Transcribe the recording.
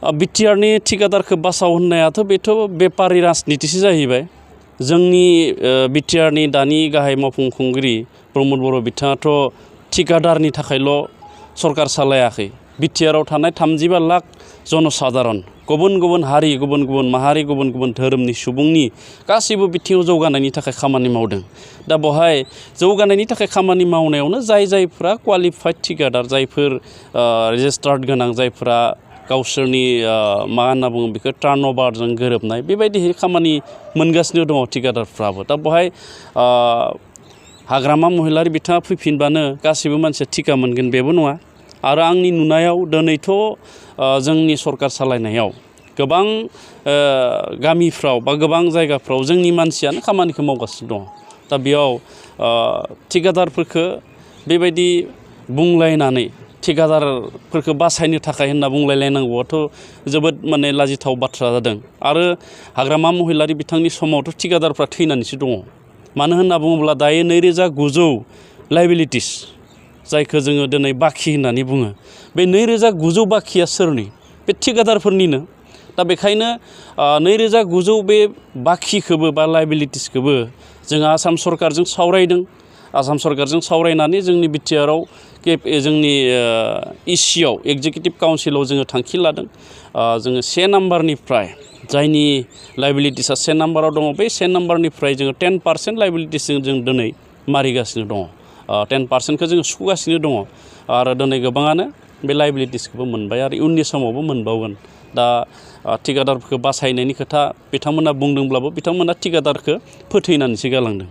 बिटिआरनि थिकादारखौ बासाव होननायाथ' बेथ' बेपारि राजनितिसो जाहैबाय। जोंनि बिटिआरनि दानि गाहाय मावफुं खुंगिरि प्रमद बर' बिथाङाथ' थिकादारनि थाखायल' सरकार सालायाखै। बिटिआराव थानाय 35 लाख जनसाधारन गुबुन गुबुन हारि गुबुन गुबुन माहारि गुबुन गुबुन धोरोमनि सुबुंनि गासैबो बिथिङाव जौगानायनि थाखाय खामानि मावदों। दा बेवहाय जौगानायनि थाखाय खामानि मावनायावनो जायफोरा क्वालिफाइड थिकादार, जायफोर रेजिस्टार्ड गोनां, जायफोरा गावसोरनि मा होनना बुङो बेखौ टार्नअभारजों गोरोबनाय, बेबायदि खामानि मोनगासिनो दङ थिकादारफ्राबो। दा बेवहाय हाग्रामा महिलारि बिथाङा फैफिनबानो गासैबो मानसिया थिका मोनगोन बेबो नङा। आरो आंनि नुनायाव दिनैथ' जोंनि सरकार सालायनायाव गोबां गामिफ्राव बा गोबां जायगाफ्राव जोंनि मानसियानो खामानिखौ मावगासिनो दङ। दा बेयाव थिकादारफोरखौ बेबायदि बुंलायनानै थिकादारफोरखौ बासायनो थाखाय होनना बुंलायलायनांगौआथ' जोबोद माने लाजिथाव बाथ्रा जादों। आरो हाग्रामा महिलारि बिथांनि समावथ' थिकादारफ्रा थैनानैसो दङ। मानो होनना बुङोब्ला दायो 2900 लायबिलिटिस जायखौ जोङो दिनै बाखि होननानै बुङो, बे 2900 बाखिया सोरनि? बे थिकादारफोरनिनो। दा बेखायनो 2900 बे बाखिखौबो बा लायबिलिटिसखौबो जोङो आसाम सरकारजों सावरायदों। आसाम सरकारजों सावरायनानै जोंनि बिटिआराव जोंनि इसिआव एक्जिकिउटिभ काउन्सिलाव जोङो थांखि लादों। जोङो 1 नाम्बारनिफ्राय जायनि लायबिलिटिसा 1 नाम्बाराव दङ, बे 1 नाम्बारनिफ्राय जोङो 10% लायबिलिटिसजों जों दिनै मारिगासिनो दङ। 10%खौ जोङो सुख'गासिनो दङ। आरो दिनै गोबाङानो बे लायबिलिटिसखौबो मोनबाय आरो उननि समावबो मोनबावगोन। दा थिकादारफोरखौ बासायनायनि खोथा बिथांमोना बुंदोंब्लाबो बिथांमोना थिकादारखौ फोथैनानैसो गालांदों।